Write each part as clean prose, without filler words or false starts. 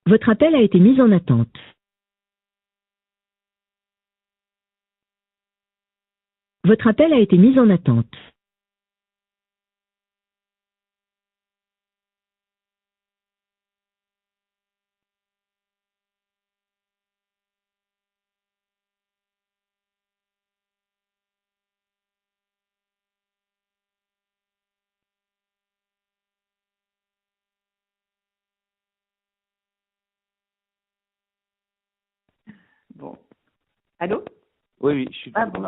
Votre appel a été mis en attente. Votre appel a été mis en attente. Bon. Allô? Oui, je suis Ah bon,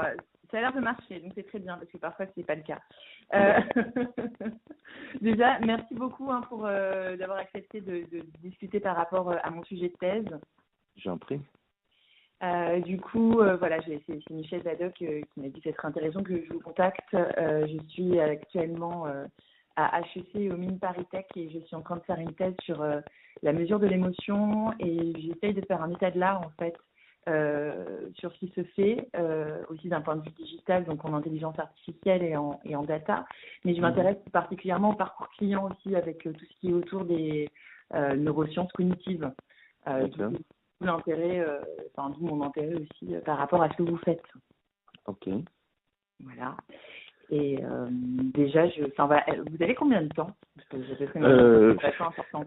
ça a l'air de marcher, donc c'est très bien, parce que parfois, ce n'est pas le cas. Déjà, merci beaucoup pour d'avoir accepté de discuter par rapport à mon sujet de thèse. J'en prie. Du coup, voilà, c'est Michel Zadok qui m'a dit que ce serait intéressant que je vous contacte. Je suis actuellement à HEC au Mines Paris Tech et je suis en train de faire une thèse sur la mesure de l'émotion et j'essaye de faire un état de l'art en fait sur ce qui se fait aussi d'un point de vue digital, donc en intelligence artificielle et en data. Mais je m'intéresse particulièrement au parcours client aussi avec tout ce qui est autour des neurosciences cognitives. D'où l'intérêt, d'où mon intérêt aussi par rapport à ce que vous faites. Ok. Voilà. Et déjà, vous avez combien de temps? Parce que c'est très important.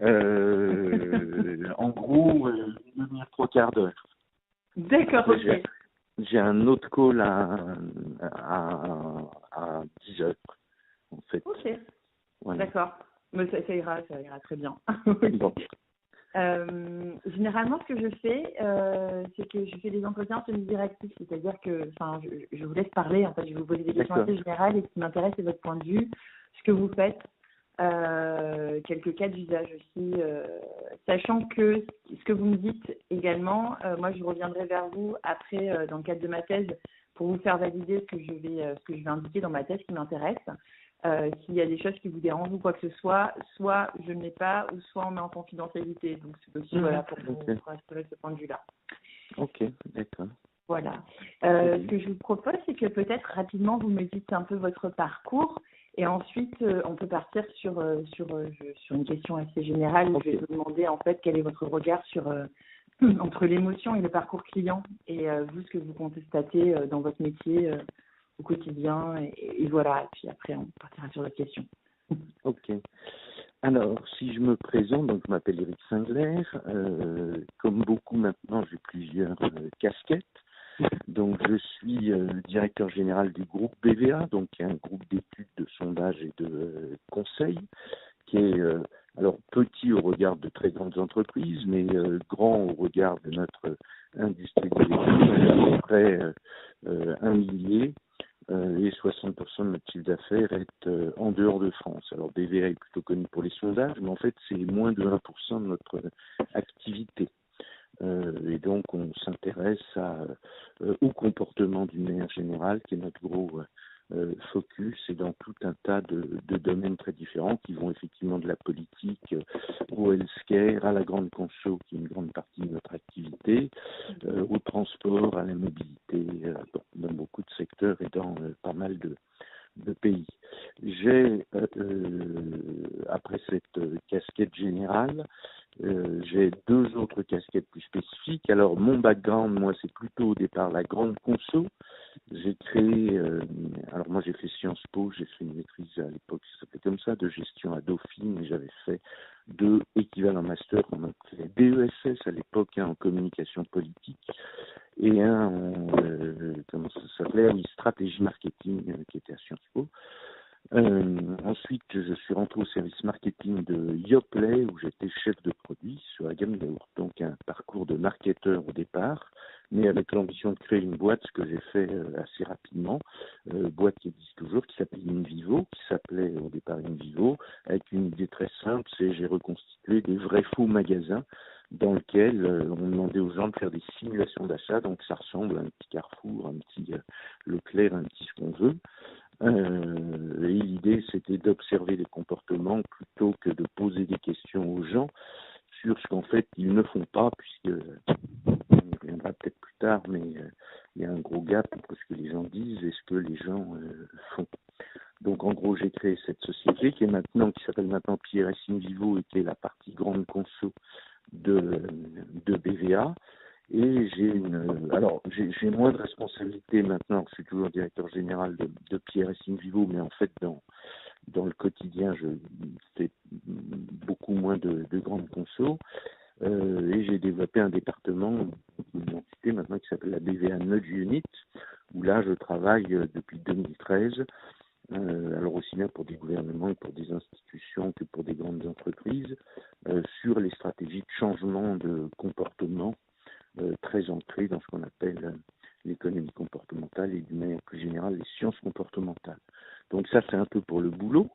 En gros, une demi-heure, trois quarts d'heure. D'accord, ok. J'ai un autre call à 10 heures, en fait. Ok, Voilà. d'accord. Mais ça ira très bien. Bon. Généralement, ce que je fais, c'est que je fais des entretiens semi-directifs, c'est-à-dire que, je vous laisse parler, en fait, je vais vous poser des questions assez générales et ce qui m'intéresse, c'est votre point de vue, ce que vous faites, quelques cas d'usage aussi, sachant que ce que vous me dites également, moi, je reviendrai vers vous après, dans le cadre de ma thèse, pour vous faire valider ce que je vais indiquer dans ma thèse qui m'intéresse. S'il y a des choses qui vous dérangent ou quoi que ce soit je ne mets pas, ou soit on met en confidentialité. Donc c'est aussi pour vous rassurer ce point de vue-là. Ok, d'accord. Voilà. Ce que je vous propose, c'est que peut-être rapidement vous me dites un peu votre parcours et ensuite on peut partir sur une question assez générale où je vais vous demander en fait quel est votre regard sur entre l'émotion et le parcours client et vous ce que vous constatez dans votre métier au quotidien et voilà. Et puis après, on partira sur la question. Ok. Alors, si je me présente, donc je m'appelle Éric Singler. Comme beaucoup maintenant, j'ai plusieurs casquettes. Donc, je suis directeur général du groupe BVA, donc qui est un groupe d'études, de sondage et de conseil, qui est alors petit au regard de très grandes entreprises, mais grand au regard de notre industrie de l'étude, à peu près 1 millier. Et 60% de notre chiffre d'affaires est en dehors de France. Alors BVA est plutôt connu pour les sondages, mais en fait c'est moins de 1% de notre activité. Et donc on s'intéresse au comportement d'une manière générale, qui est notre gros focus, et dans tout un tas de domaines très différents qui vont effectivement de la politique au healthcare, à la grande conso, qui est une grande partie de notre activité, au transport, à la mobilité, dans beaucoup de secteurs et dans pas mal de pays. J'ai, après cette casquette générale, j'ai 2 autres casquettes plus spécifiques. Alors, mon background, moi, c'est plutôt au départ la grande conso. J'ai créé, alors moi j'ai fait Sciences Po, j'ai fait une maîtrise à l'époque, ça s'appelait comme ça, de gestion à Dauphine, et j'avais fait 2 équivalents master, on appelait DESS à l'époque, un en communication politique et un en, comment ça s'appelait, oui, stratégie marketing, qui était à Sciences Po. Ensuite, je suis rentré au service marketing de Yoplait, où j'étais chef de produit sur la gamme yaourt. Donc un parcours de marketeur au départ, mais avec l'ambition de créer une boîte, ce que j'ai fait assez rapidement, boîte qui existe toujours, qui s'appelle InVivo, qui s'appelait au départ InVivo, avec une idée très simple, c'est j'ai reconstitué des vrais faux magasins dans lesquels on demandait aux gens de faire des simulations d'achat, donc ça ressemble à un petit Carrefour, un petit Leclerc, un petit ce qu'on veut. Et l'idée, c'était d'observer les comportements plutôt que de poser des questions aux gens sur ce qu'en fait ils ne font pas, puisque on y reviendra peut-être plus tard, mais il y a un gros gap entre ce que les gens disent et ce que les gens font. Donc en gros, j'ai créé cette société qui s'appelle maintenant Pierre InVivo et qui est la partie grande conso de BVA. Et j'ai moins de responsabilités maintenant. Je suis toujours directeur général de Pierre et Vivo, mais en fait, dans le quotidien, je fais beaucoup moins de grandes consos. Et j'ai développé un département, une entité maintenant qui s'appelle la BVA Nudge Unit, où là, je travaille depuis 2013. Alors aussi bien pour des gouvernements et pour des institutions que pour des grandes entreprises, sur les stratégies de changement de comportement très ancrées dans ce qu'on appelle l'économie comportementale et d'une manière plus générale les sciences comportementales. Donc ça, c'est un peu pour le boulot.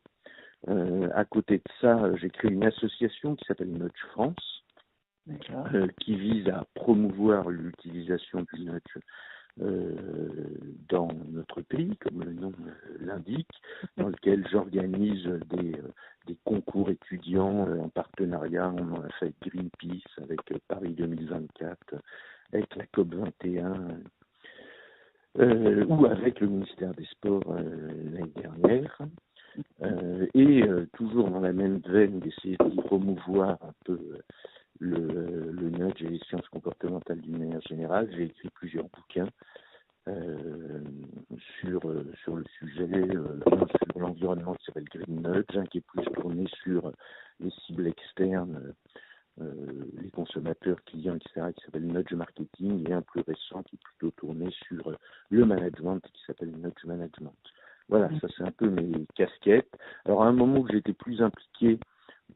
À côté de ça, j'ai créé une association qui s'appelle Nudge France, qui vise à promouvoir l'utilisation du nudge dans notre pays, comme le nom l'indique, dans lequel j'organise des concours étudiants en partenariat. On en a fait avec Greenpeace, avec Paris 2024, avec la COP 21, ou avec le ministère des Sports l'année dernière. Et toujours dans la même veine d'essayer de promouvoir un peu le nudge et les sciences comportementales d'une manière générale, j'ai écrit plusieurs bouquins sur le sujet, un sur l'environnement qui s'appelle Green Nudge, un qui est plus tourné sur les cibles externes, les consommateurs, clients, etc., qui s'appelle Nudge Marketing, et un plus récent qui est plutôt tourné sur le management, qui s'appelle Nudge Management. Voilà, ça c'est un peu mes casquettes. Alors à un moment où j'étais plus impliqué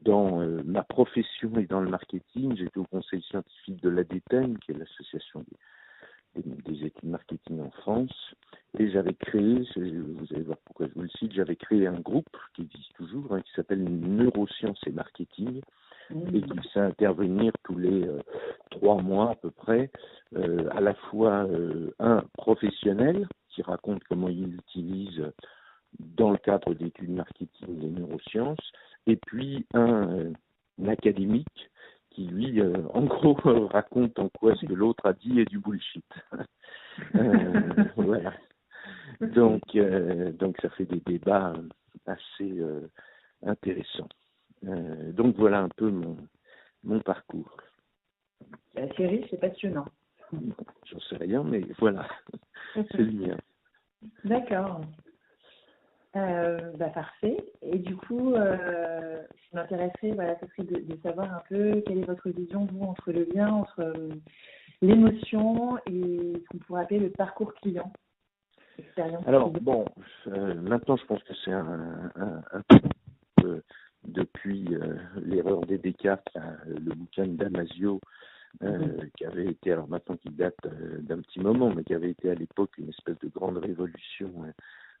dans ma profession et dans le marketing, j'étais au conseil scientifique de l'ADTEM, qui est l'association des études marketing en France, et j'avais créé, vous allez voir pourquoi je vous le cite, j'avais créé un groupe qui existe toujours, qui s'appelle Neurosciences et Marketing, et qui fait intervenir tous les 3 mois à peu près, à la fois un professionnel qui raconte comment il utilise dans le cadre d'études marketing les neurosciences, et puis un académique qui lui, en gros, raconte en quoi ce que l'autre a dit est du bullshit. Voilà. Donc ça fait des débats assez intéressants. Donc voilà un peu mon parcours. C'est assez riche et passionnant. J'en sais rien, mais voilà, c'est le mien. D'accord. Parfait. Et du coup, ce qui m'intéresserait, voilà, ce serait de savoir un peu quelle est votre vision, vous, entre le lien entre l'émotion et ce qu'on pourrait appeler le parcours client. Expérience. Alors, bon, maintenant, je pense que c'est un peu depuis l'erreur des Descartes, le bouquin de Damasio, qui avait été, alors maintenant qui date d'un petit moment, mais qui avait été à l'époque une espèce de grande révolution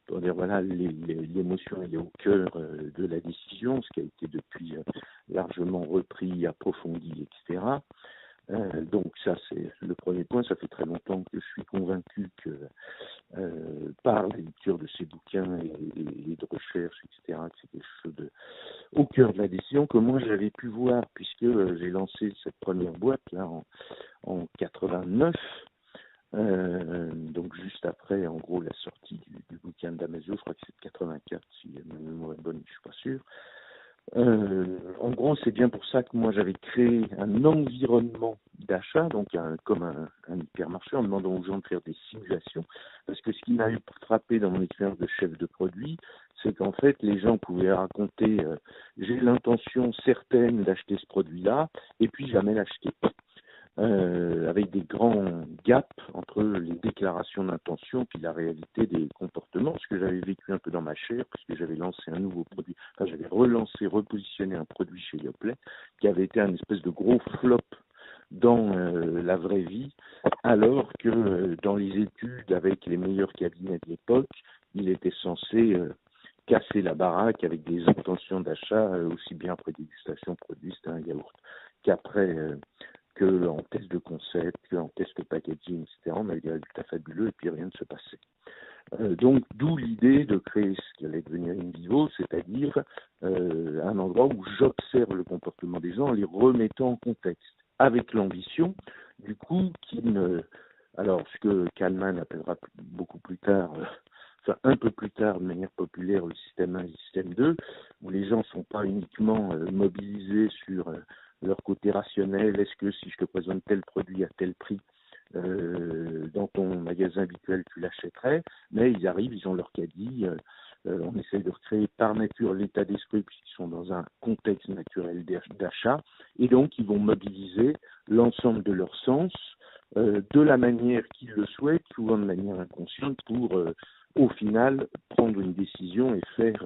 pour dire voilà, l'émotion est au cœur de la décision, ce qui a été depuis largement repris, approfondi, etc. Donc ça, c'est le premier point. Ça fait très longtemps que je suis convaincu que par la lecture de ces bouquins et de recherche, etc., que c'est quelque chose au cœur de la décision que moi j'avais pu voir, puisque j'ai lancé cette première boîte là en 89. Donc juste après, en gros, la sortie du bouquin de Damasio, je crois que c'est de 84, si ma mémoire est bonne, je suis pas sûr. En gros, c'est bien pour ça que moi j'avais créé un environnement d'achat, donc comme un hypermarché, en demandant aux gens de faire des simulations. Parce que ce qui m'a frappé dans mon expérience de chef de produit, c'est qu'en fait, les gens pouvaient raconter j'ai l'intention certaine d'acheter ce produit-là, et puis jamais l'acheter. Avec des grands gaps entre les déclarations d'intention puis la réalité des comportements, ce que j'avais vécu un peu dans ma chair, puisque j'avais lancé un nouveau produit, enfin j'avais repositionné un produit chez Yoplait, qui avait été un espèce de gros flop dans la vraie vie, alors que dans les études avec les meilleurs cabinets de l'époque, il était censé casser la baraque avec des intentions d'achat, aussi bien après dégustation produit, c'était un yaourt, qu'après que en test de concept, que en test de packaging, etc. On avait des résultats fabuleux et puis rien ne se passait. Donc d'où l'idée de créer ce qui allait devenir InVivo, c'est-à-dire un endroit où j'observe le comportement des gens en les remettant en contexte, avec l'ambition, du coup, alors ce que Kahneman appellera beaucoup plus tard, enfin un peu plus tard de manière populaire, le système 1 et le système 2, où les gens ne sont pas uniquement mobilisés sur leur côté rationnel. Est-ce que si je te présente tel produit à tel prix, dans ton magasin habituel, tu l'achèterais? Mais ils arrivent, ils ont leur caddie. On essaie de recréer par nature l'état d'esprit puisqu'ils sont dans un contexte naturel d'achat. Et donc, ils vont mobiliser l'ensemble de leurs sens de la manière qu'ils le souhaitent, souvent de manière inconsciente, pour au final prendre une décision et faire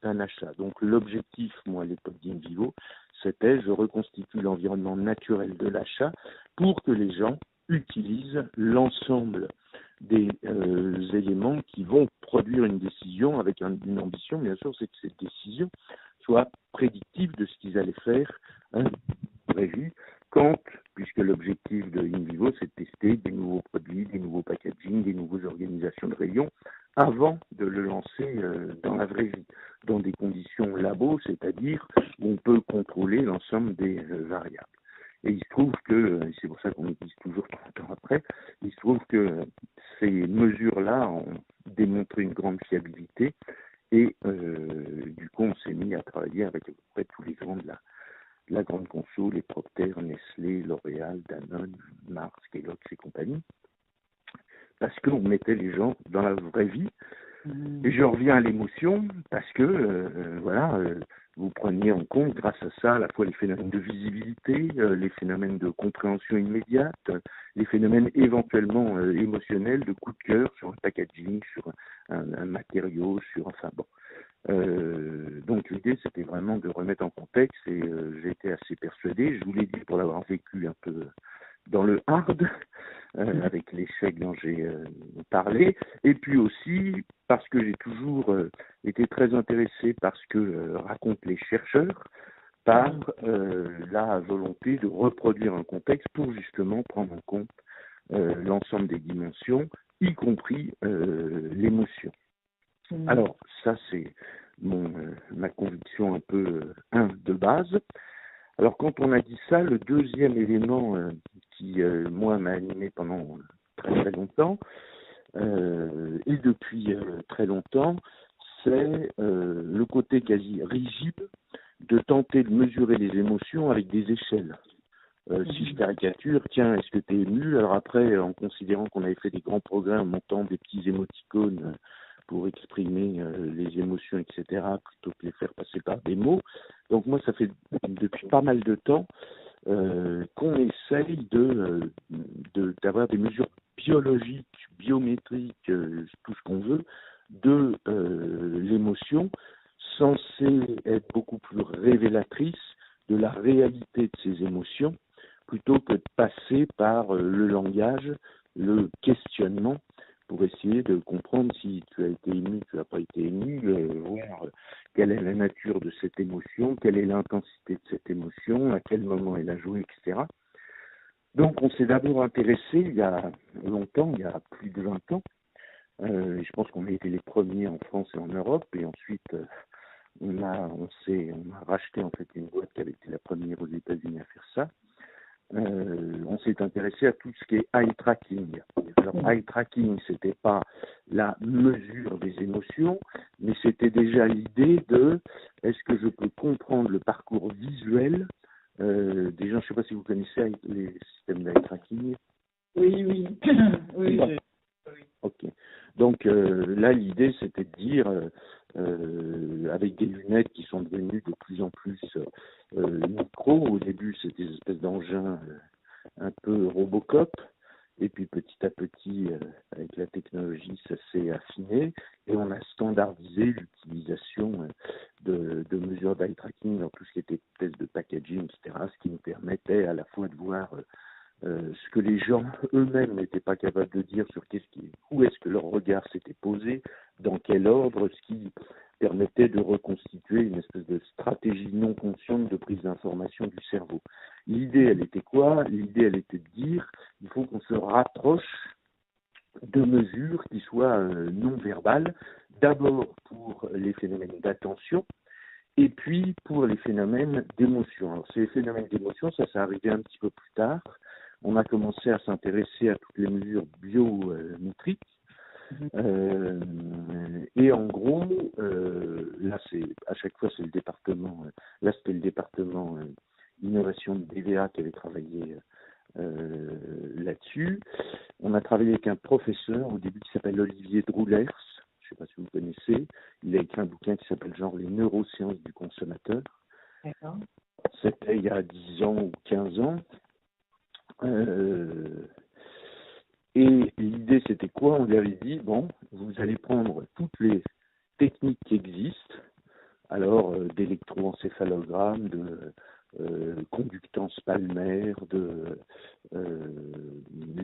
un achat. Donc l'objectif, moi à l'époque d'Invivo, c'était je reconstitue l'environnement naturel de l'achat pour que les gens utilisent l'ensemble des éléments qui vont produire une décision avec une ambition, bien sûr, c'est que cette décision soit prédictive de ce qu'ils allaient faire prévu quand, puisque l'objectif de Invivo, c'est de tester des nouveaux produits, des nouveaux packaging, des nouvelles organisations de rayons avant de le lancer dans la vraie vie, dans des conditions labo, c'est-à-dire où on peut contrôler l'ensemble des variables. Et il se trouve que, et c'est pour ça qu'on existe toujours 30 ans après, il se trouve que ces mesures-là ont démontré une grande fiabilité et du coup on s'est mis à travailler avec à peu près tous les grands de la grande conso, les Procter, Nestlé, L'Oréal, Danone, Mars, Kellogg's et compagnie, parce qu'on mettait les gens dans la vraie vie. Et je reviens à l'émotion, parce que, vous preniez en compte, grâce à ça, à la fois les phénomènes de visibilité, les phénomènes de compréhension immédiate, les phénomènes éventuellement émotionnels, de coup de cœur sur un packaging, sur un matériau, donc l'idée, c'était vraiment de remettre en contexte, et j'étais assez persuadé, je vous l'ai dit pour l'avoir vécu un peu dans le hard, avec l'échec dont j'ai parlé, et puis aussi parce que j'ai toujours été très intéressé par ce que racontent les chercheurs, par la volonté de reproduire un contexte pour justement prendre en compte l'ensemble des dimensions, y compris l'émotion. Alors, ça c'est ma conviction un peu de base. Alors quand on a dit ça, le deuxième élément qui, moi, m'a animé pendant très très longtemps, et depuis très longtemps, c'est le côté quasi rigide de tenter de mesurer les émotions avec des échelles. Si je caricature, tiens, est-ce que tu es ému? Alors après, en considérant qu'on avait fait des grands progrès en montant des petits émoticônes pour exprimer les émotions, etc., plutôt que les faire passer par des mots. Donc moi, ça fait depuis pas mal de temps qu'on essaye d'avoir des mesures biologiques, biométriques, tout ce qu'on veut, de l'émotion, censée être beaucoup plus révélatrice de la réalité de ces émotions, plutôt que de passer par le langage, le questionnement, pour essayer de comprendre si tu as été ému, tu n'as pas été ému, voir quelle est la nature de cette émotion, quelle est l'intensité de cette émotion, à quel moment elle a joué, etc. Donc on s'est d'abord intéressé il y a longtemps, il y a plus de 20 ans, je pense qu'on a été les premiers en France et en Europe, et ensuite on a racheté en fait une boîte qui avait été la première aux États-Unis à faire ça. On s'est intéressé à tout ce qui est eye tracking. Alors, eye tracking, c'était pas la mesure des émotions, mais c'était déjà l'idée de est-ce que je peux comprendre le parcours visuel des gens. Je ne sais pas si vous connaissez les systèmes d'eye tracking. Oui. Oui. Ok. Donc là, l'idée, c'était de dire, avec des lunettes qui sont devenues de plus en plus micro. Au début, c'était des espèces d'engins un peu Robocop. Et puis petit à petit, avec la technologie, ça s'est affiné. Et on a standardisé l'utilisation de mesures d'eye tracking dans tout ce qui était tests de packaging, etc. Ce qui nous permettait à la fois de voir ce que les gens eux-mêmes n'étaient pas capables de dire sur où est-ce que leur regard s'était posé, dans quel ordre, ce qui permettait de reconstituer une espèce de stratégie non consciente de prise d'information du cerveau. L'idée, elle était quoi? L'idée, elle était de dire il faut qu'on se rapproche de mesures qui soient non verbales, d'abord pour les phénomènes d'attention, et puis pour les phénomènes d'émotion. Alors ces phénomènes d'émotion, ça s'est arrivé un petit peu plus tard. On a commencé à s'intéresser à toutes les mesures biométriques. Et en gros, là, à chaque fois, c'est le département. Là, c'était le département Innovation de BVA qui avait travaillé là-dessus. On a travaillé avec un professeur au début qui s'appelle Olivier Droulers, je ne sais pas si vous connaissez. Il a écrit un bouquin qui s'appelle genre Les neurosciences du consommateur. D'accord. C'était il y a 10 ans ou 15 ans. Et l'idée, c'était quoi? On lui avait dit, bon, vous allez prendre toutes les techniques qui existent, alors d'électroencéphalogramme, de conductance palmaire,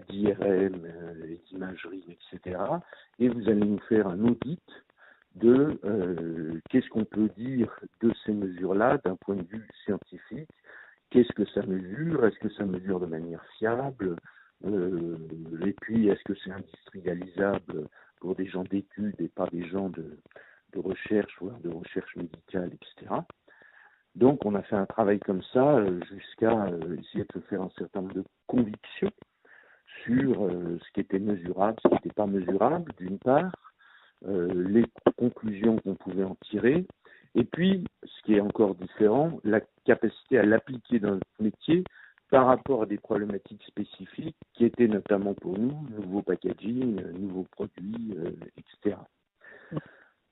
d'IRM, d'imagerie, etc. Et vous allez nous faire un audit de qu'est-ce qu'on peut dire de ces mesures-là d'un point de vue scientifique. Qu'est-ce que ça mesure? Est-ce que ça mesure de manière fiable? Et puis, est-ce que c'est industrialisable pour des gens d'études et pas des gens de recherche, voire de recherche médicale, etc. Donc, on a fait un travail comme ça jusqu'à essayer de se faire un certain nombre de convictions sur ce qui était mesurable, ce qui n'était pas mesurable, d'une part, les conclusions qu'on pouvait en tirer, et puis, ce qui est encore différent, la capacité à l'appliquer dans notre métier par rapport à des problématiques spécifiques qui étaient notamment pour nous, nouveaux packaging, nouveaux produits, etc.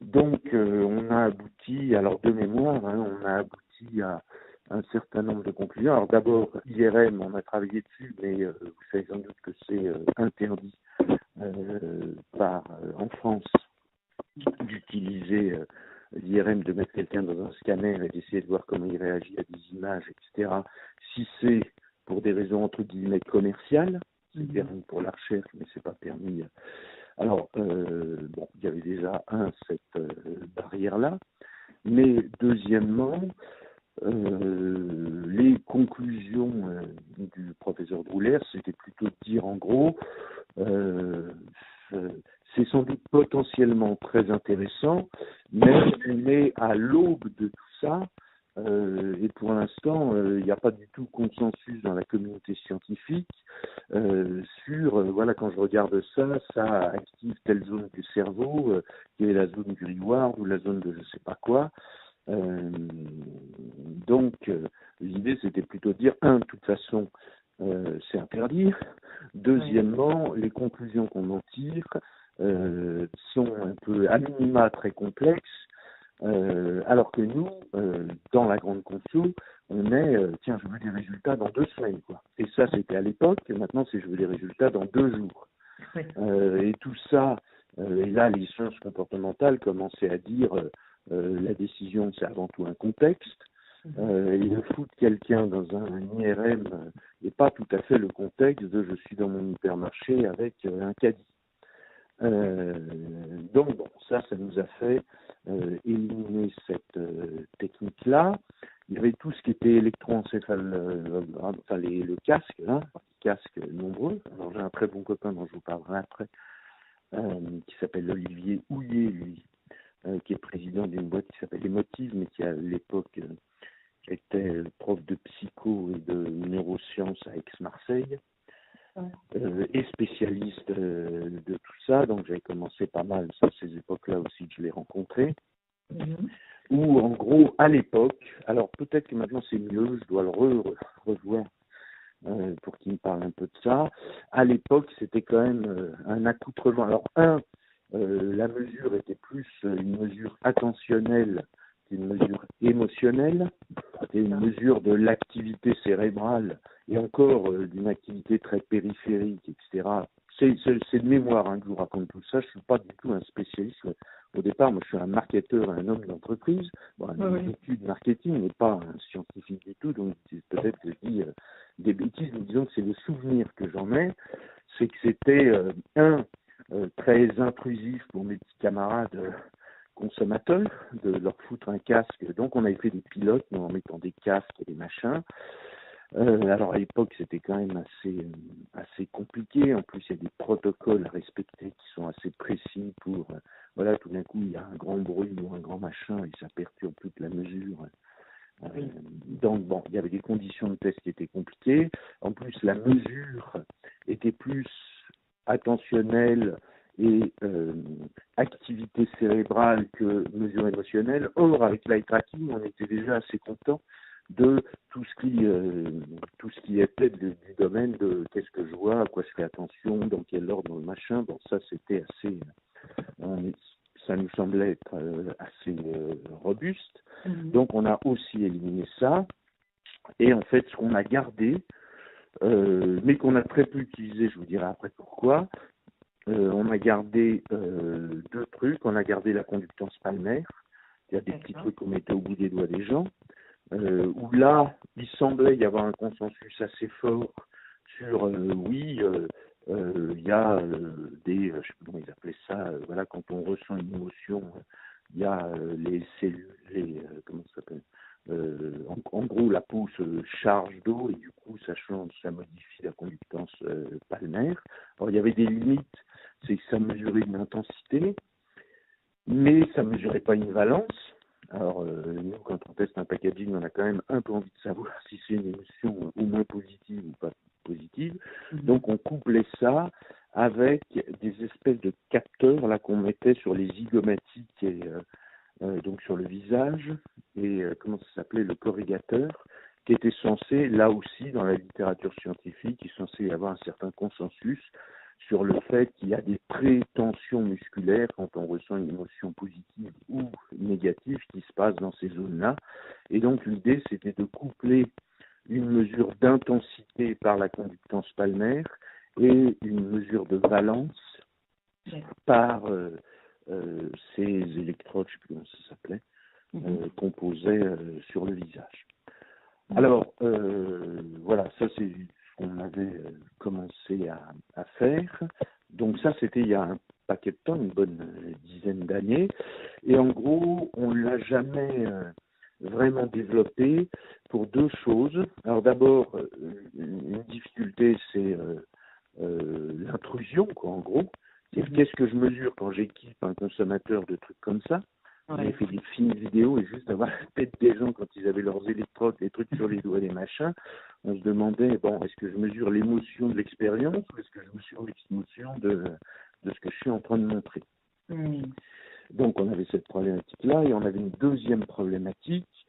Donc, on a abouti, alors de mémoire, on a abouti à un certain nombre de conclusions. Alors d'abord, IRM, on a travaillé dessus, mais vous savez sans doute que c'est interdit en France d'utiliser l'IRM, de mettre quelqu'un dans un scanner et d'essayer de voir comment il réagit à des images, etc. Si c'est pour des raisons entre guillemets commerciales, c'est permis pour la recherche, mais c'est pas permis. Alors, bon, il y avait déjà cette barrière-là, mais deuxièmement, les conclusions du professeur Droulers, c'était plutôt de dire en gros, c'est sans doute potentiellement très intéressant, mais on est à l'aube de tout ça, et pour l'instant, il n'y a pas du tout consensus dans la communauté scientifique sur, voilà, quand je regarde ça, ça active telle zone du cerveau, qui est la zone du reward ou la zone de je sais pas quoi. Donc, l'idée, c'était plutôt de dire, de toute façon, c'est interdit. Deuxièmement, les conclusions qu'on en tire sont un peu à minima très complexes, alors que nous, dans la grande conso, on est, tiens, je veux des résultats dans 2 semaines, quoi. Et ça, c'était à l'époque. Maintenant, c'est je veux des résultats dans 2 jours. Et tout ça, et là, les sciences comportementales commençaient à dire la décision, c'est avant tout un contexte. Et le foutre quelqu'un dans un IRM n'est pas tout à fait le contexte de je suis dans mon hypermarché avec un caddie. Donc, bon, ça nous a fait éliminer cette technique-là. Il y avait tout ce qui était électroencéphalogramme, enfin le casque, hein, casques nombreux. Alors, j'ai un très bon copain dont je vous parlerai après, qui s'appelle Olivier Houillet, lui, qui est président d'une boîte qui s'appelle Emotive, mais qui à l'époque était prof de psycho et de neurosciences à Aix-Marseille. Et spécialiste de tout ça, donc j'avais commencé pas mal, ça, ces époques-là aussi que je l'ai rencontré, où en gros, à l'époque, alors peut-être que maintenant c'est mieux, je dois le revoir pour qu'il me parle un peu de ça, à l'époque c'était quand même un accoutrement, alors la mesure était plus une mesure attentionnelle qu'une mesure émotionnelle, c'était une mesure de l'activité cérébrale et encore d'une activité très périphérique, etc. C'est de mémoire que je vous raconte tout ça. Je ne suis pas du tout un spécialiste. Au départ, moi, je suis un marketeur, un homme d'entreprise, une étude marketing, mais pas un scientifique du tout. Donc, peut-être que je dis des bêtises, mais disons que c'est le souvenir que j'en ai. C'est que c'était, très intrusif pour mes petits camarades consommateurs de leur foutre un casque. Donc, on avait fait des pilotes, mais en mettant des casques et des machins. Alors à l'époque, c'était quand même assez compliqué. En plus, il y a des protocoles à respecter qui sont assez précis pour, voilà, tout d'un coup, il y a un grand bruit ou un grand machin et ça perturbe toute la mesure. Donc bon, il y avait des conditions de test qui étaient compliquées. En plus, la mesure était plus attentionnelle et activité cérébrale que mesure émotionnelle. Or, avec l'eye tracking, on était déjà assez content de tout ce qui était du domaine de qu'est-ce que je vois, à quoi je fais attention, dans quel ordre, machin. Bon, ça c'était assez, ça nous semblait être assez robuste. Donc on a aussi éliminé ça. Et en fait, ce qu'on a gardé, mais qu'on a très peu utilisé, je vous dirai après pourquoi, on a gardé deux trucs. On a gardé la conductance palmaire. Il y a des petits trucs qu'on mettait au bout des doigts des gens. Où là, il semblait y avoir un consensus assez fort sur oui, il y a des, je sais plus comment ils appelaient ça, voilà, quand on ressent une émotion, il y a les cellules, comment ça s'appelle, en gros, la peau se charge d'eau et du coup, ça change, ça modifie la conductance palmaire. Alors, il y avait des limites, c'est que ça mesurait une intensité, mais ça mesurait pas une valence. Alors, nous, quand on teste un packaging, on a quand même un peu envie de savoir si c'est une émotion au moins positive ou pas positive. Donc, on couplait ça avec des espèces de capteurs là qu'on mettait sur les zygomatiques et donc sur le visage et comment ça s'appelait, le corrigateur, qui était censé, là aussi, dans la littérature scientifique, il est censé y avoir un certain consensus sur le fait qu'il y a des prétensions musculaires quand on ressent une émotion positive ou négative qui se passe dans ces zones-là. Et donc l'idée, c'était de coupler une mesure d'intensité par la conductance palmaire et une mesure de valence par ces électrodes, je ne sais plus comment ça s'appelait, qu'on posait sur le visage. Alors, voilà, ça c'est ce qu'on avait commencé à faire. Donc ça, c'était il y a un paquet de temps, une bonne dizaine d'années. Et en gros, on ne l'a jamais vraiment développé pour deux choses. Alors d'abord, une difficulté, c'est l'intrusion, quoi, en gros. Qu'est-ce que je mesure quand j'équipe un consommateur de trucs comme ça? J'ai fait des films vidéo et juste avoir la tête des gens quand ils avaient leurs électrodes, les trucs sur les doigts, les machins, on se demandait, bon, est-ce que je mesure l'émotion de l'expérience ou est-ce que je mesure l'émotion de ce que je suis en train de montrer? Donc on avait cette problématique-là et on avait une deuxième problématique,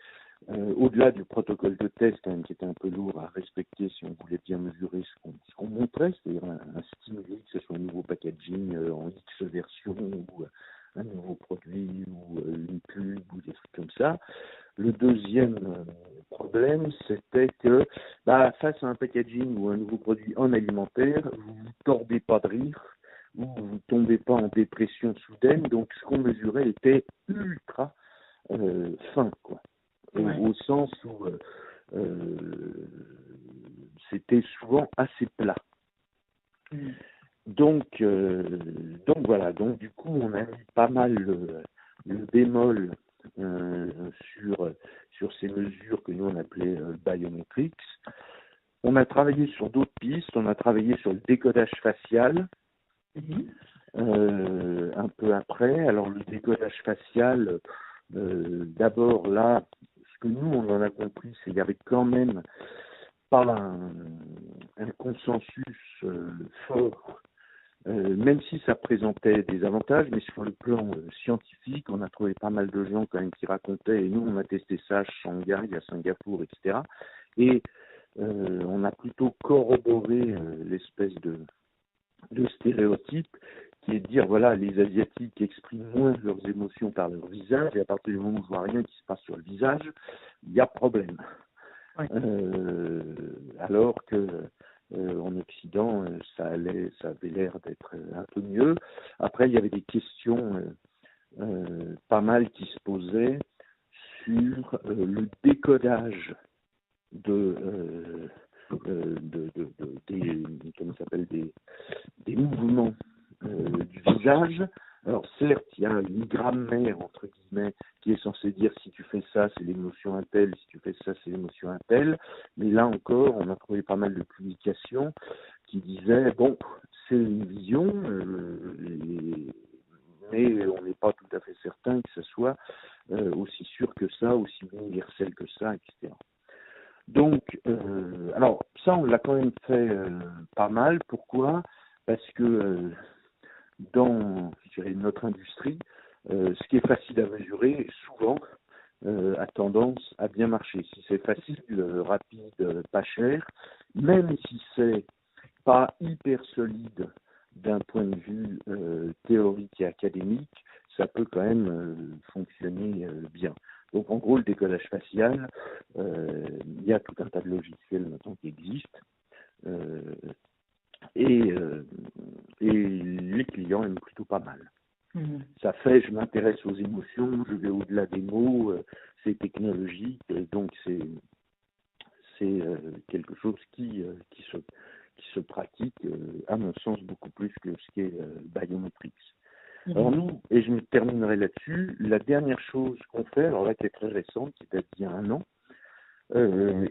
au-delà du protocole de test quand même, qui était un peu lourd à respecter si on voulait bien mesurer ce qu'on montrait, c'est-à-dire un stimuli, que ce soit un nouveau packaging en X version ou un nouveau produit ou une pub ou des trucs comme ça. Le deuxième problème, c'était que face à un packaging ou un nouveau produit en alimentaire, vous ne vous tordez pas de rire ou vous ne tombez pas en dépression soudaine. Donc ce qu'on mesurait était ultra fin, quoi. Au sens où c'était souvent assez plat. Donc voilà, donc du coup on a mis pas mal le bémol sur ces mesures que nous on appelait biometrics. On a travaillé sur d'autres pistes, on a travaillé sur le décodage facial un peu après. Alors le décodage facial, d'abord là, ce que nous on en a compris, c'est qu'il y avait quand même pas un consensus fort. Même si ça présentait des avantages, mais sur le plan scientifique, on a trouvé pas mal de gens quand même qui racontaient, et nous on a testé ça à Shanghai, à Singapour, etc. Et on a plutôt corroboré l'espèce de stéréotype qui est de dire, voilà, les Asiatiques expriment moins leurs émotions par leur visage, et à partir du moment où je vois rien qui se passe sur le visage, il y a problème. Alors que en Occident, ça avait l'air d'être un peu mieux. Après, il y avait des questions pas mal qui se posaient sur le décodage des mouvements du visage. Alors certes, il y a une grammaire, entre guillemets, qui est censée dire si tu fais ça, c'est l'émotion un telle, si tu fais ça, c'est l'émotion un telle. Mais là encore, on a trouvé pas mal de publications qui disaient, bon, c'est une vision, mais on n'est pas tout à fait certain que ce soit aussi sûr que ça, aussi universel que ça, etc. Donc, alors ça, on l'a quand même fait pas mal. Pourquoi? Parce que dans, je dirais, notre industrie, ce qui est facile à mesurer, souvent, a tendance à bien marcher. Si c'est facile, rapide, pas cher, même si c'est pas hyper solide d'un point de vue théorique et académique, ça peut quand même fonctionner bien. Donc en gros, le décollage facial, il y a tout un tas de logiciels maintenant qui existent et les clients aiment plutôt pas mal. Ça fait, je m'intéresse aux émotions, je vais au-delà des mots, c'est technologique, donc c'est quelque chose qui se pratique, à mon sens, beaucoup plus que ce qui est biometrics. Alors nous, et je me terminerai là-dessus, la dernière chose qu'on fait, alors là qui est très récente, qui date d'il y a 1 an,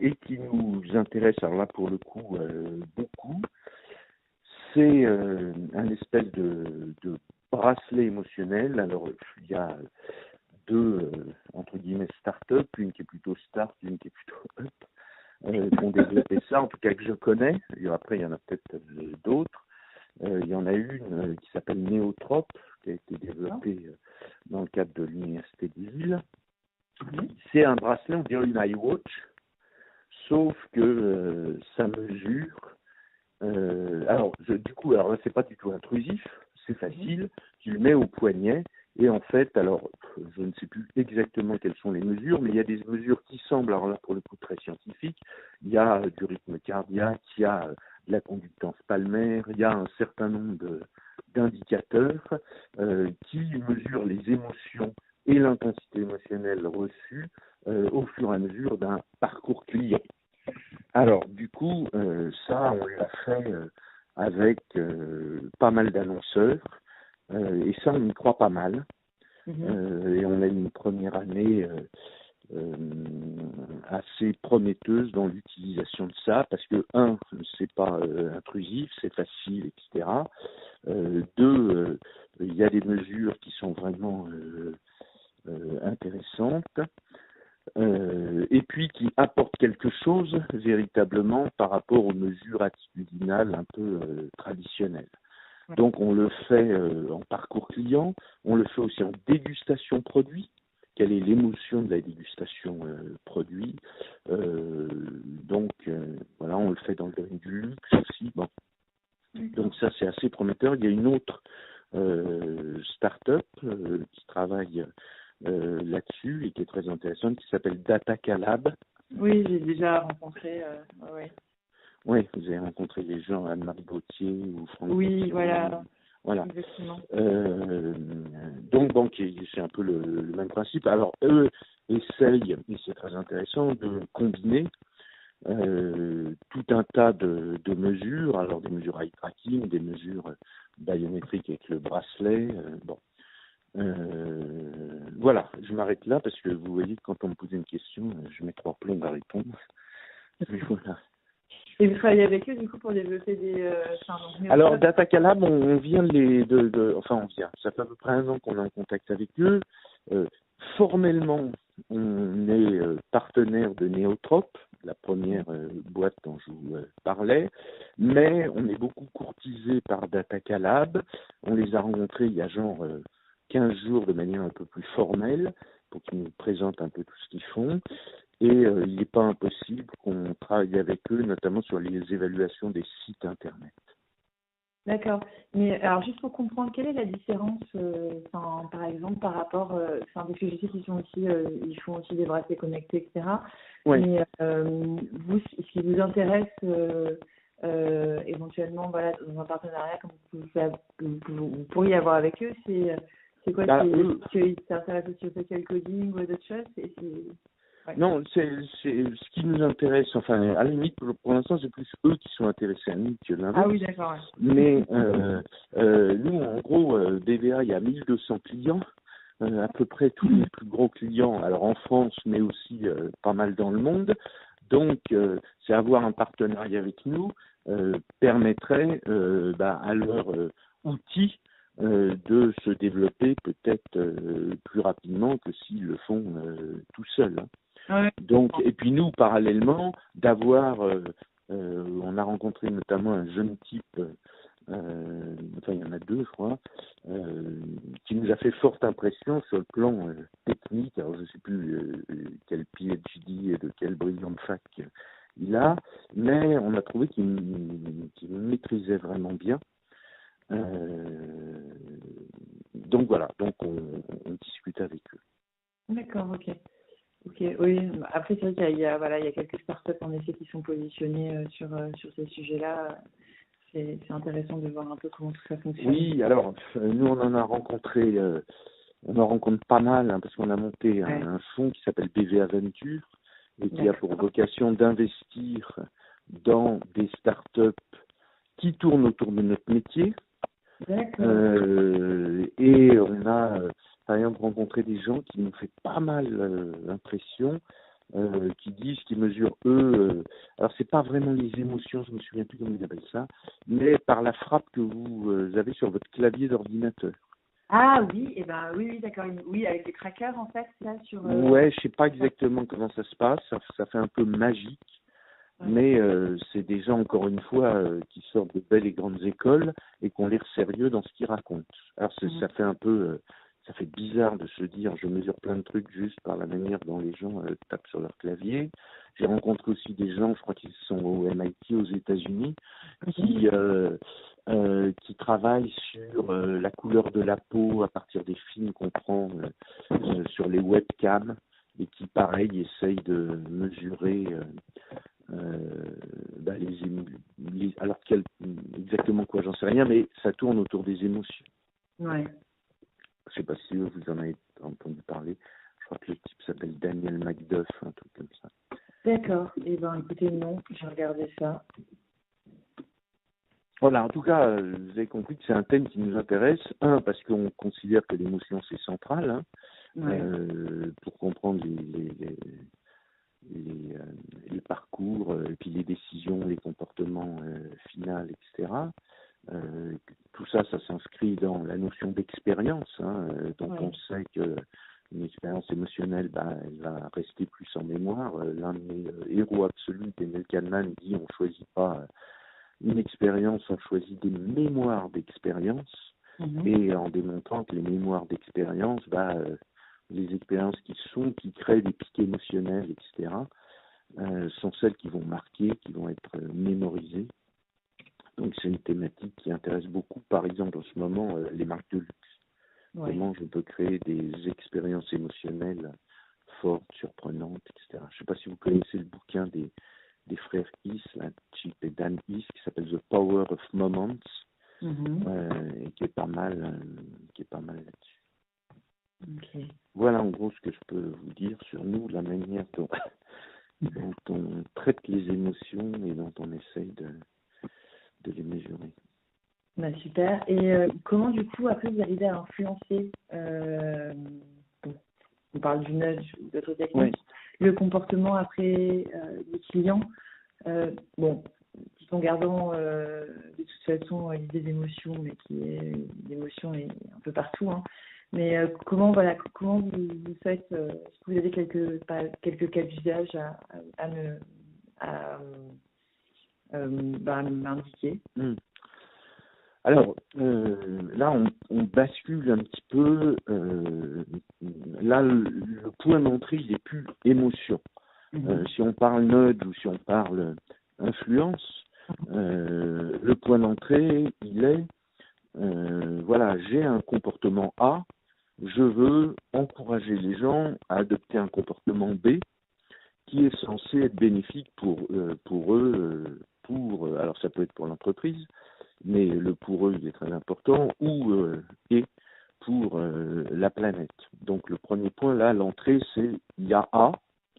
et qui nous intéresse, alors là pour le coup, beaucoup, c'est un espèce de bracelet émotionnel. Alors il y a 2, entre guillemets, start-up, une qui est plutôt start, une qui est plutôt up, qui ont développé ça, en tout cas que je connais. Et après, il y en a peut-être d'autres. Il y en a une qui s'appelle Neotrope, qui a été développée dans le cadre de l'Université de Lille. C'est un bracelet, on dirait une iWatch, sauf que ça mesure. Alors là, c'est pas du tout intrusif, c'est facile. Tu le mets au poignet et en fait, alors, je ne sais plus exactement quelles sont les mesures, mais il y a des mesures qui semblent, alors là, pour le coup, très scientifiques. Il y a du rythme cardiaque, il y a de la conductance palmaire, il y a un certain nombre d'indicateurs qui mesurent les émotions et l'intensité émotionnelle reçue au fur et à mesure d'un parcours client. Alors, du coup, ça, on l'a fait avec pas mal d'annonceurs, et ça, on y croit pas mal. Et on a une première année assez prometteuse dans l'utilisation de ça, parce que, c'est pas intrusif, c'est facile, etc. 2, il y a des mesures qui sont vraiment intéressantes. Et puis qui apporte quelque chose véritablement par rapport aux mesures attitudinales un peu traditionnelles. Donc on le fait en parcours client, on le fait aussi en dégustation produit. Quelle est l'émotion de la dégustation produit, donc voilà, on le fait dans le domaine du luxe aussi. Bon. Donc ça c'est assez prometteur. Il y a une autre start-up qui travaille là-dessus et qui est très intéressante, qui s'appelle Datacalab. Oui, j'ai déjà rencontré. Oui, vous avez rencontré les gens, Anne-Marie Gauthier ou Franck. Oui, voilà. Exactement. Donc c'est un peu le même principe. Alors eux essayent, et c'est très intéressant, de combiner tout un tas de mesures, alors des mesures eye tracking, des mesures biométriques avec le bracelet, voilà, je m'arrête là parce que vous voyez que quand on me pose une question, je mets 3 plombs à répondre. Mais voilà. Et vous travaillez avec eux du coup pour développer des. Alors Datacalab, on vient on vient. Ça fait à peu près 1 an qu'on est en contact avec eux. Formellement, on est partenaire de Neotrope, la première boîte dont je vous parlais, mais on est beaucoup courtisé par Datacalab. On les a rencontrés il y a 15 jours de manière un peu plus formelle pour qu'ils nous présentent un peu tout ce qu'ils font. Et il n'est pas impossible qu'on travaille avec eux, notamment sur les évaluations des sites Internet. D'accord. Mais alors, juste pour comprendre, quelle est la différence, par exemple, par rapport, parce que je sais qu'ils sont aussi, ils font aussi des bracelets connectés, etc. Oui. Mais vous, ce qui vous intéresse éventuellement, voilà, dans un partenariat comme vous pourriez avoir avec eux, c'est quoi? Qu'ils s'intéressent aussi au social coding ou à d'autres choses? Ouais. Non, c'est ce qui nous intéresse. Enfin, à la limite, pour l'instant, c'est plus eux qui sont intéressés à nous que l'inverse. Ah oui, d'accord. Ouais. Mais nous, en gros, BVA, il y a 1200 clients, à peu près tous les plus gros clients, alors en France, mais aussi pas mal dans le monde. Donc, c'est avoir un partenariat avec nous permettrait à leur outil de se développer peut-être plus rapidement que s'ils le font tout seuls. Hein. Ouais. Donc, et puis nous, parallèlement, d'avoir, on a rencontré notamment un jeune type enfin il y en a deux je crois, qui nous a fait forte impression sur le plan technique. Alors je ne sais plus quel PhD et de quelle brillante fac il a, mais on a trouvé qu'il maîtrisait vraiment bien. Donc voilà, donc on discute avec eux. D'accord, ok. Ok, oui. Après, c'est vrai qu'il y a quelques startups en effet qui sont positionnées sur ces sujets-là. C'est intéressant de voir un peu comment tout ça fonctionne. Oui, alors nous on en a rencontré, on en rencontre pas mal parce qu'on a monté un fonds qui s'appelle BVA Venture et qui a pour vocation d'investir dans des startups qui tournent autour de notre métier. D'accord. Et on a par exemple rencontré des gens qui nous fait pas mal l'impression, qui disent qu'ils mesurent alors c'est pas vraiment les émotions, je me souviens plus comment ils appellent ça, mais par la frappe que vous avez sur votre clavier d'ordinateur. Ah oui, oui, d'accord. Oui, avec des trackers en fait, là sur. Ouais, je sais pas exactement comment ça se passe, ça fait un peu magique. Mais c'est des gens, encore une fois, qui sortent de belles et grandes écoles et qui ont l'air sérieux dans ce qu'ils racontent. Alors ça fait un peu, ça fait bizarre de se dire, je mesure plein de trucs juste par la manière dont les gens tapent sur leur clavier. J'ai rencontré aussi des gens, je crois qu'ils sont au MIT aux États-Unis, qui travaillent sur la couleur de la peau à partir des films qu'on prend sur les webcams et qui, pareil, essayent de mesurer alors exactement quoi, j'en sais rien, mais ça tourne autour des émotions. Ouais. Je sais pas si vous en avez entendu parler. Je crois que le type s'appelle Daniel Macduff, un truc comme ça. D'accord. Écoutez, non, j'ai regardé ça. Voilà, en tout cas, vous avez compris que c'est un thème qui nous intéresse. Parce qu'on considère que l'émotion c'est central, pour comprendre les parcours, et puis les décisions, les comportements finaux, etc. Tout ça, ça s'inscrit dans la notion d'expérience. Donc on sait que une expérience émotionnelle, elle va rester plus en mémoire. L'un de mes héros absolus, Daniel Kahneman, dit on choisit pas une expérience, on choisit des mémoires d'expérience. Et en démontrant que les mémoires d'expérience, les expériences qui créent des pics émotionnels, etc., sont celles qui vont marquer, qui vont être mémorisées. Donc c'est une thématique qui intéresse beaucoup, par exemple en ce moment, les marques de luxe. Comment je peux créer des expériences émotionnelles fortes, surprenantes, etc. Je ne sais pas si vous connaissez le bouquin des frères Is, Chip et Dan Is, qui s'appelle The Power of Moments, et qui est pas mal là-dessus. Okay. Voilà en gros ce que je peux vous dire sur nous, la manière dont on traite les émotions et dont on essaye de les mesurer. Super. Et comment du coup après vous arrivez à influencer, on parle du nudge ou d'autres techniques, le comportement après des clients, tout en gardant de toute façon l'idée d'émotion, mais qui est l'émotion est un peu partout. Mais comment vous faites, est-ce que vous avez quelques cas d'usage à m'indiquer? Alors, là, on bascule un petit peu. Là, le point d'entrée, il n'est plus émotion. Si on parle nudge ou si on parle influence, le point d'entrée, il est, j'ai un comportement A, je veux encourager les gens à adopter un comportement B qui est censé être bénéfique pour eux, alors ça peut être pour l'entreprise, mais le pour eux il est très important, et pour la planète. Donc le premier point là, l'entrée, c'est il y a A,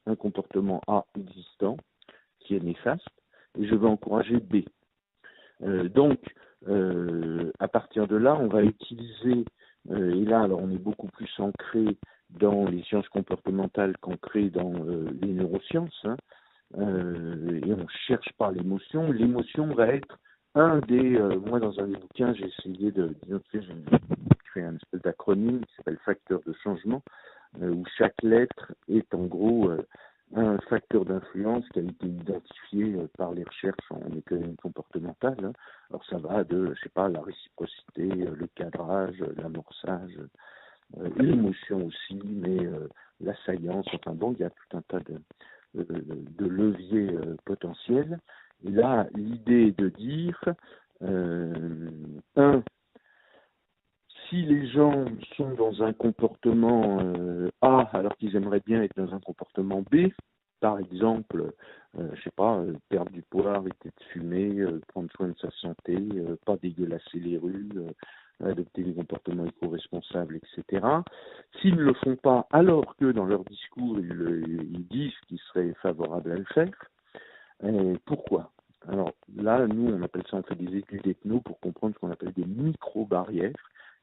un comportement A existant qui est néfaste, et je veux encourager B. Donc à partir de là, on va utiliser, et là alors on est beaucoup plus ancré dans les sciences comportementales qu'ancré dans les neurosciences, et on ne cherche pas l'émotion. L'émotion va être moi dans un des bouquins, j'ai essayé j'ai créé un espèce d'acronyme qui s'appelle facteur de changement, où chaque lettre est en gros un facteur d'influence qui a été identifié par les recherches en économie comportementale, hein. Alors ça va de, je sais pas, la réciprocité, le cadrage, l'amorçage, l'émotion aussi, mais l'assaillance, enfin bon, il y a tout un tas de leviers potentiels. Et là, l'idée est de dire, un, si les gens sont dans un comportement A alors qu'ils aimeraient bien être dans un comportement B, par exemple, je sais pas, perdre du poids, arrêter de fumer, prendre soin de sa santé, pas dégueulasser les rues, adopter des comportements éco-responsables, etc. S'ils ne le font pas alors que dans leur discours ils disent qu'ils seraient favorables à le faire, pourquoi? Alors là, nous, on appelle ça, on fait des études ethno pour comprendre ce qu'on appelle des micro-barrières.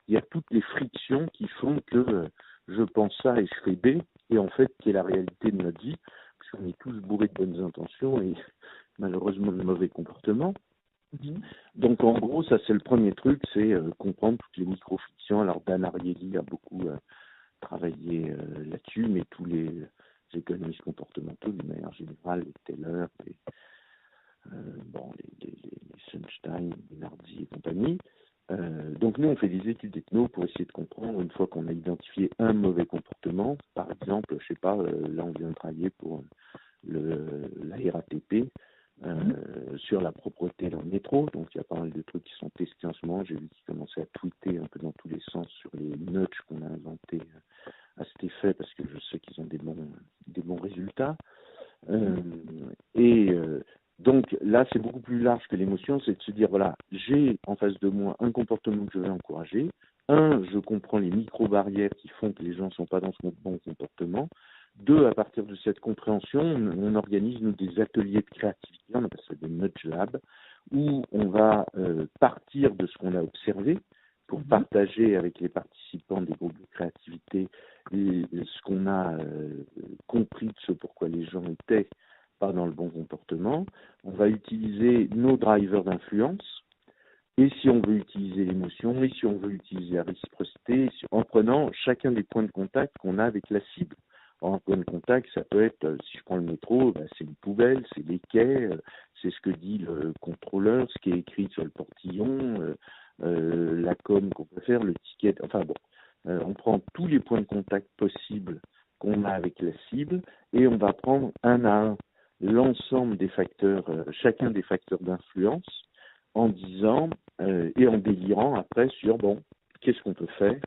Il y a toutes les frictions qui font que je pense ça et je fais B, et en fait, qui est la réalité de notre vie, parce qu'on est tous bourrés de bonnes intentions et malheureusement de mauvais comportements. Donc en gros, ça c'est le premier truc, c'est comprendre toutes les micro-frictions. Alors Dan Ariely a beaucoup travaillé là-dessus, mais tous les économistes comportementaux, d'une manière générale, les Taylor, les Sunstein, les Nardi et compagnie. Donc nous, on fait des études ethno pour essayer de comprendre, une fois qu'on a identifié un mauvais comportement, par exemple, je sais pas, là on vient de travailler pour la RATP, sur la propreté dans le métro, donc il y a pas mal de trucs qui sont testés en ce moment. J'ai vu qu'ils commençaient à tweeter un peu dans tous les sens sur les nudges qu'on a inventés à cet effet, parce que je sais qu'ils ont des bons résultats. Donc là, c'est beaucoup plus large que l'émotion, c'est de se dire, voilà, j'ai en face de moi un comportement que je vais encourager. Je comprends les micro-barrières qui font que les gens ne sont pas dans ce bon comportement. 2, à partir de cette compréhension, on organise nous des ateliers de créativité, on appelle ça des nudge labs, où on va partir de ce qu'on a observé pour partager avec les participants des groupes de créativité ce qu'on a compris de ce pourquoi les gens étaient pas dans le bon comportement. On va utiliser nos drivers d'influence, et si on veut utiliser l'émotion, et si on veut utiliser la réciprocité, en prenant chacun des points de contact qu'on a avec la cible. Alors, un point de contact, ça peut être, si je prends le métro, c'est une poubelle, c'est les quais, c'est ce que dit le contrôleur, ce qui est écrit sur le portillon, la com qu'on peut faire, le ticket, enfin bon. On prend tous les points de contact possibles qu'on a avec la cible, et on va prendre un à un l'ensemble des facteurs, chacun des facteurs d'influence, en disant et en délirant après sur qu'est-ce qu'on peut faire.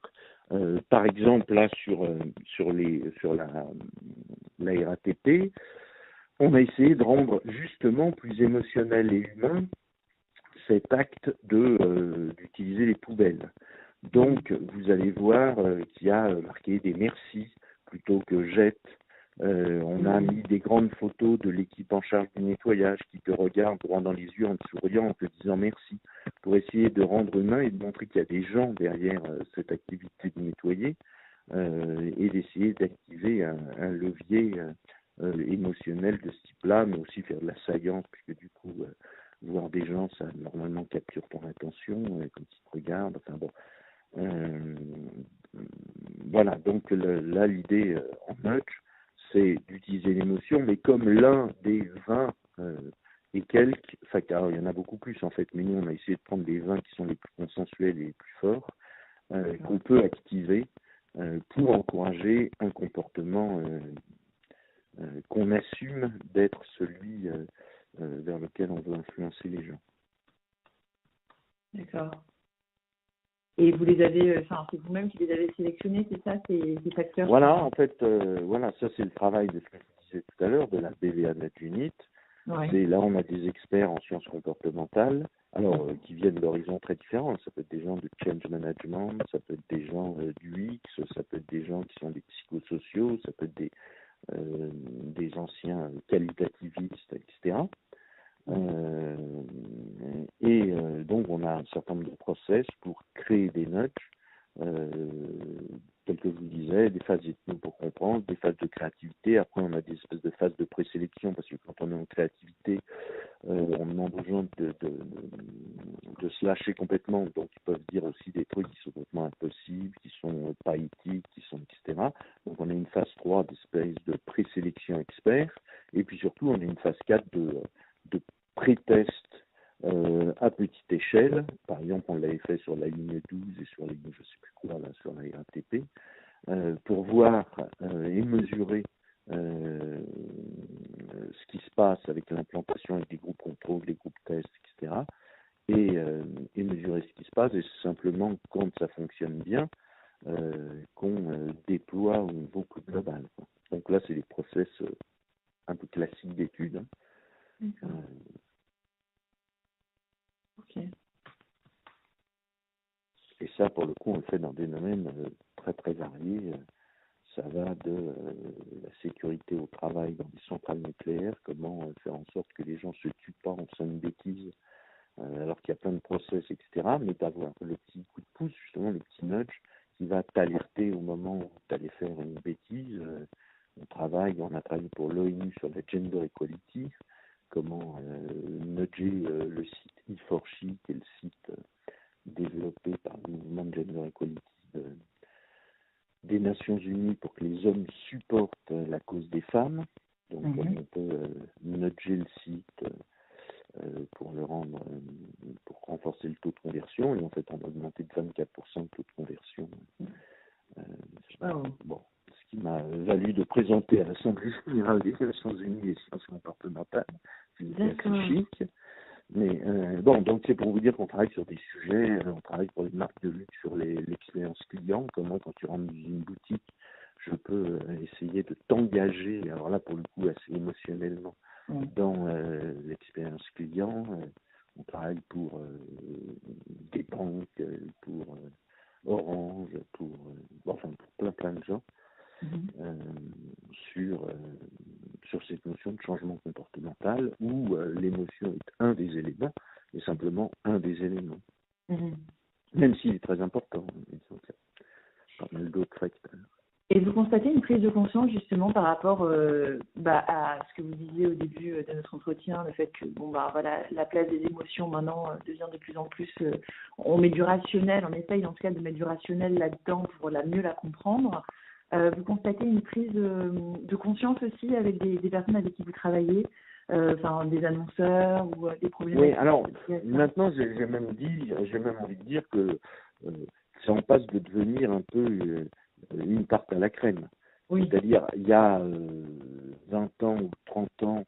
Par exemple, là sur la RATP, on a essayé de rendre justement plus émotionnel et humain cet acte d'utiliser les poubelles. Donc, vous allez voir qu'il y a marqué des merci plutôt que jette. On a mis des grandes photos de l'équipe en charge du nettoyage qui te regarde droit dans les yeux en te souriant, en te disant merci, pour essayer de rendre humain et de montrer qu'il y a des gens derrière cette activité de nettoyer, et d'essayer d'activer un levier émotionnel de ce type-là, mais aussi faire de la saillance, puisque du coup, voir des gens, ça normalement capture ton attention quand ils te regardent. Enfin bon. Voilà, donc là, l'idée en nudge, c'est d'utiliser l'émotion, mais comme l'un des 20 et quelques, enfin, car il y en a beaucoup plus en fait, mais nous on a essayé de prendre les 20 qui sont les plus consensuels et les plus forts, qu'on peut activer pour encourager un comportement qu'on assume d'être celui vers lequel on veut influencer les gens. D'accord. Et vous les avez, c'est vous-même qui les avez sélectionnés, c'est ça, ces facteurs? Voilà, en fait, ça c'est le travail de ce que je disais tout à l'heure, de la BVA Unit. Ouais. C'est là on a des experts en sciences comportementales, alors qui viennent d'horizons très différents. Ça peut être des gens de change management, ça peut être des gens du UX, ça peut être des gens qui sont des psychosociaux, ça peut être des anciens qualitativistes, etc. Donc on a un certain nombre de process pour créer des nudges, tels que je vous disais, des phases ethno pour comprendre, des phases de créativité. Après on a des espèces de phases de présélection, parce que quand on est en créativité, on demande aux gens de se lâcher complètement, donc ils peuvent dire aussi des trucs qui sont complètement impossibles, qui sont pas éthiques, etc. Donc on a une phase 3 d'espèce de présélection expert. Et puis surtout, on a une phase 4 de pré-test à petite échelle. Par exemple, on l'avait fait sur la ligne 12 et sur la ligne, je sais plus quoi, là, sur la RATP, pour voir et mesurer ce qui se passe avec l'implantation avec des groupes contrôle, des groupes tests, etc. Et mesurer ce qui se passe. Et c'est simplement quand ça fonctionne bien qu'on déploie au niveau plus global, quoi. Donc là, c'est des process un peu classiques d'études. Hein. Ok. Et ça, pour le coup, on le fait dans des domaines très très variés. Ça va de la sécurité au travail dans des centrales nucléaires, comment faire en sorte que les gens ne se tuent pas en faisant une bêtise, alors qu'il y a plein de process, etc. Mais d'avoir le petit coup de pouce, justement, le petit nudge, qui va t'alerter au moment où tu allais faire une bêtise. On a travaillé pour l'ONU sur la gender equality, comment nudger le site E4She, qui est le site développé par le mouvement de gender equality des Nations Unies pour que les hommes supportent la cause des femmes. Donc on peut nudger le site pour le rendre, pour renforcer le taux de conversion, et en fait on a augmenté de 24% le taux de conversion. Bon, ce qui m'a valu de présenter à l'Assemblée générale des Nations Unies les sciences comportementales, c'est assez chic. Mais bon, donc c'est pour vous dire qu'on travaille sur des sujets, on travaille pour les marques de lutte sur l'expérience client, comment quand tu rentres dans une boutique, je peux essayer de t'engager, alors là pour le coup assez émotionnellement, dans l'expérience client. On travaille pour des banques, pour Orange, pour plein de gens. Sur cette notion de changement comportemental où l'émotion est un des éléments, et simplement un des éléments. Même s'il est très important, il y a pas mal d'autres facteurs. Et vous constatez une prise de conscience justement par rapport à ce que vous disiez au début de notre entretien, le fait que la place des émotions maintenant devient de plus en plus, on met du rationnel, on essaye dans ce cas de mettre du rationnel là-dedans pour mieux la comprendre. Vous constatez une prise de conscience aussi avec des personnes avec qui vous travaillez, des annonceurs ou des problèmes. Oui, alors maintenant j'ai même envie de dire que ça en passe de devenir un peu une tarte à la crème. Oui. C'est-à-dire, il y a 20 ans ou 30 ans,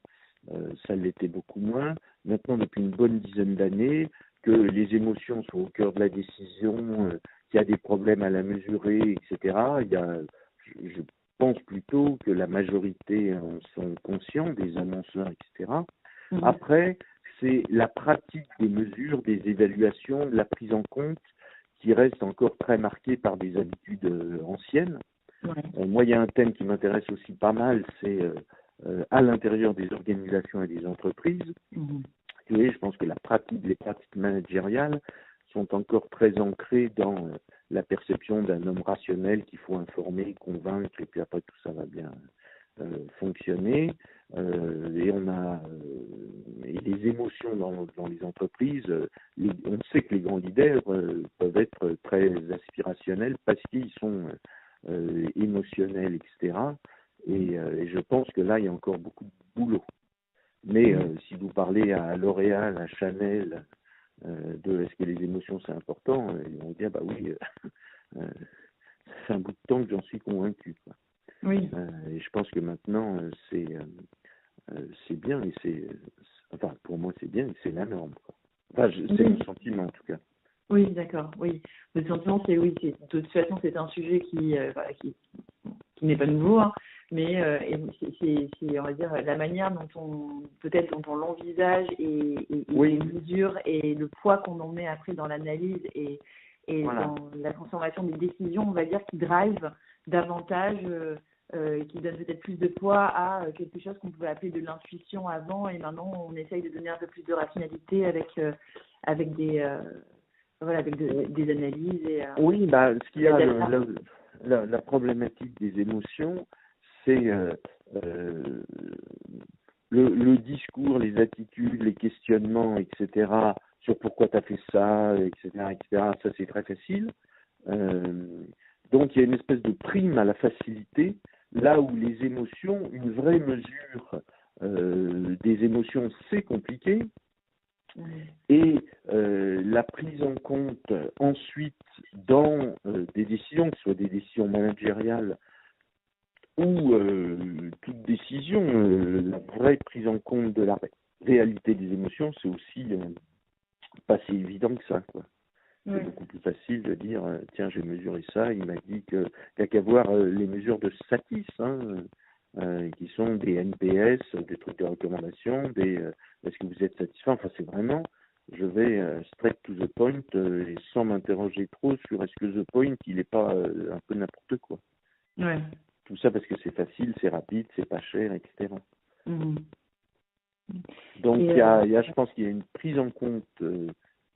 ça l'était beaucoup moins. Maintenant, depuis une bonne dizaine d'années, que les émotions sont au cœur de la décision, qu'il y a des problèmes à la mesurer, etc. Je pense plutôt que la majorité en sont conscients, des annonceurs, etc. Après, c'est la pratique des mesures, des évaluations, de la prise en compte qui reste encore très marquée par des habitudes anciennes. Moi, il y a un thème qui m'intéresse aussi pas mal, c'est à l'intérieur des organisations et des entreprises. Et je pense que les pratiques managériales sont encore très ancrées dans la perception d'un homme rationnel qu'il faut informer, convaincre, et puis après tout ça va bien fonctionner. Et on a les émotions dans les entreprises. On sait que les grands leaders peuvent être très aspirationnels parce qu'ils sont émotionnels, etc. Et je pense que là, il y a encore beaucoup de boulot. Mais si vous parlez à L'Oréal, à Chanel, de est-ce que les émotions c'est important, ils vont dire bah oui, ça fait un bout de temps que j'en suis convaincu, quoi. Oui. Et je pense que maintenant c'est bien et pour moi c'est bien et c'est la norme, quoi. C'est mon sentiment en tout cas. Oui, d'accord. Oui, le sentiment c'est de toute façon c'est un sujet qui n'est pas nouveau, hein, mais c'est on va dire la manière dont on l'envisage et les mesures et le poids qu'on en met après dans l'analyse et dans la transformation des décisions, on va dire, qui drive davantage, qui donne peut-être plus de poids à quelque chose qu'on pouvait appeler de l'intuition avant, et maintenant on essaye de donner un peu plus de rationalité avec des analyses. Oui, ce qu'il y a, la problématique des émotions, c'est le discours, les attitudes, les questionnements, etc., sur pourquoi tu as fait ça, etc., ça c'est très facile. Donc il y a une espèce de prime à la facilité, là où les émotions, une vraie mesure des émotions, c'est compliqué. Et la prise en compte ensuite dans des décisions, que ce soit des décisions managériales ou toute décision, la vraie prise en compte de la réalité des émotions, c'est aussi pas si évident que ça, quoi. C'est beaucoup plus facile de dire tiens, j'ai mesuré ça, il m'a dit qu'il n'y a qu'à voir les mesures de Satis, qui sont des NPS, des trucs de recommandation, est-ce que vous êtes satisfait, enfin c'est vraiment, je vais straight to the point et sans m'interroger trop sur est-ce que the point il n'est pas un peu n'importe quoi. Ouais. Tout ça parce que c'est facile, c'est rapide, c'est pas cher, etc. Donc je pense qu'il y a une prise en compte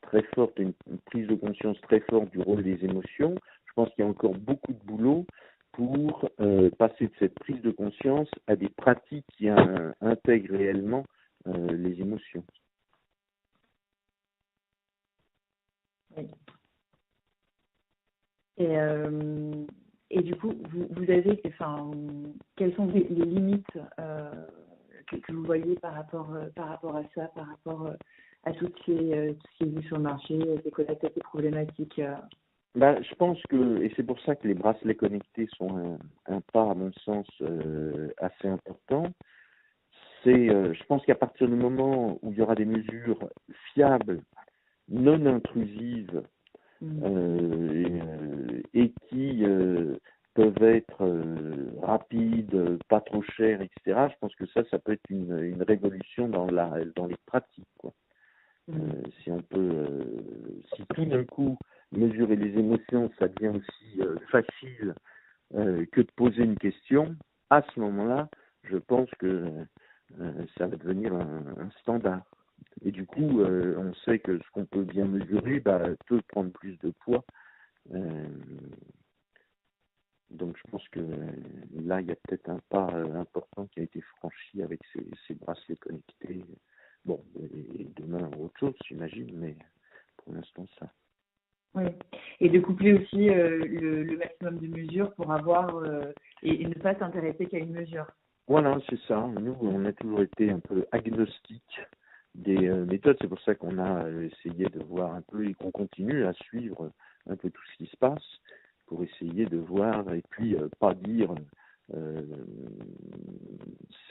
très forte, une prise de conscience très forte du rôle des émotions. Je pense qu'il y a encore beaucoup de boulot pour passer de cette prise de conscience à des pratiques qui intègrent réellement les émotions. Oui. Et du coup, vous avez, quelles sont les limites que vous voyez par rapport à ça, par rapport à toutes ces vues sur le marché, ces contacts, ces problématiques Je pense que, et c'est pour ça que les bracelets connectés sont un pas, à mon sens, assez important. Je pense qu'à partir du moment où il y aura des mesures fiables, non intrusives, et qui peuvent être rapides, pas trop chères, etc. Je pense que ça peut être une révolution dans les pratiques, quoi. Si on peut, si tout d'un coup mesurer les émotions, ça devient aussi facile que de poser une question, à ce moment-là, je pense que ça va devenir un standard. Et du coup, on sait que ce qu'on peut bien mesurer peut prendre plus de poids. Donc je pense que là, il y a peut-être un pas important qui a été franchi avec ces bracelets connectés. Bon, et demain, autre chose, j'imagine, mais pour l'instant, ça. Oui, et de coupler aussi le maximum de mesures pour avoir et ne pas s'intéresser qu'à une mesure. Voilà, c'est ça. Nous, on a toujours été un peu agnostiques des méthodes. C'est pour ça qu'on a essayé de voir un peu et qu'on continue à suivre un peu tout ce qui se passe pour essayer de voir et puis pas dire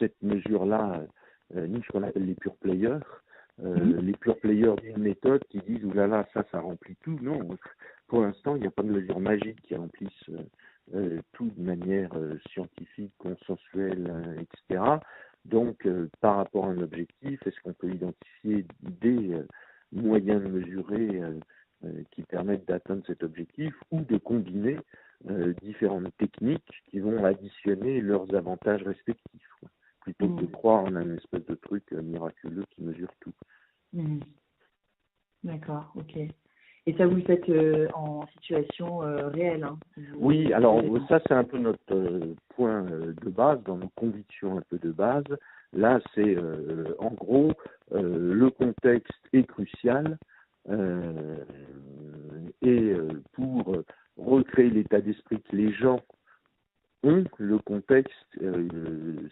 cette mesure-là, nous, ce qu'on appelle les pure players. Les pure players d'une méthode qui disent oulala, ça remplit tout. Non, pour l'instant, il n'y a pas de mesure magique qui remplisse tout de manière scientifique, consensuelle, etc. Donc, par rapport à un objectif, est-ce qu'on peut identifier des moyens de mesurer qui permettent d'atteindre cet objectif ou de combiner différentes techniques qui vont additionner leurs avantages respectifs, quoi, plutôt que de croire en un espèce de truc miraculeux qui mesure tout. D'accord, ok. Et ça, vous le faites en situation réelle, hein. Oui, alors ça, c'est un peu notre point de base, dans nos convictions un peu de base. Là, c'est en gros, le contexte est crucial et pour recréer l'état d'esprit que les gens ont, le contexte,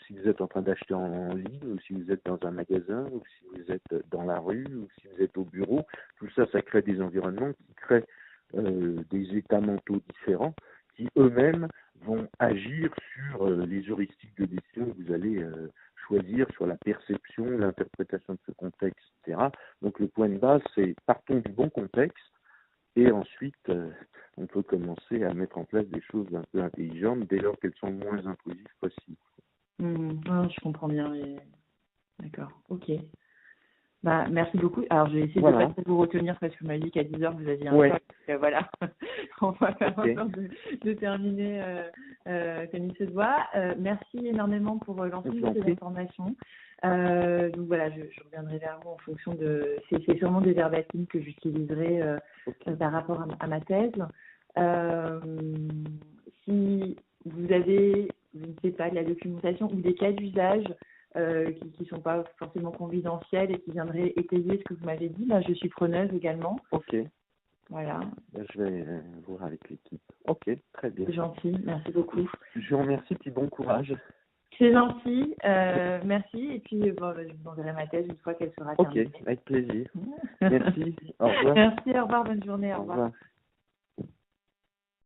si vous êtes en train d'acheter en ligne, ou si vous êtes dans un magasin, ou si vous êtes dans la rue, ou si vous êtes au bureau, tout ça, ça crée des environnements qui créent des états mentaux différents qui eux-mêmes vont agir sur les heuristiques de décision que vous allez choisir, sur la perception, l'interprétation de ce contexte, etc. Donc le point de base, c'est partons du bon contexte et ensuite on peut commencer à mettre en place des choses un peu intelligentes dès lors qu'elles sont le moins intrusives possible. Je comprends bien. D'accord, ok. Merci beaucoup. Alors, je vais essayer de ne pas vous retenir parce que vous m'avez dit qu'à 10h, vous aviez un call. Voilà, on va faire en sorte de terminer comme il se doit. Merci énormément pour l'ensemble de ces informations. Donc voilà, je reviendrai vers vous en fonction de... C'est sûrement des verbatims que j'utiliserai par rapport à ma thèse. Si vous avez, je ne sais pas, de la documentation ou des cas d'usage qui ne sont pas forcément confidentiels et qui viendraient étayer ce que vous m'avez dit, je suis preneuse également. Ok. Voilà. Je vais voir avec l'équipe. Ok, très bien. C'est gentil, merci beaucoup. Je vous remercie, puis bon courage. C'est gentil, merci. Et puis, bon, je vous enverrai ma thèse une fois qu'elle sera Ok, terminée. avec plaisir. Merci, au revoir. Merci, au revoir, bonne journée, au Au revoir. revoir.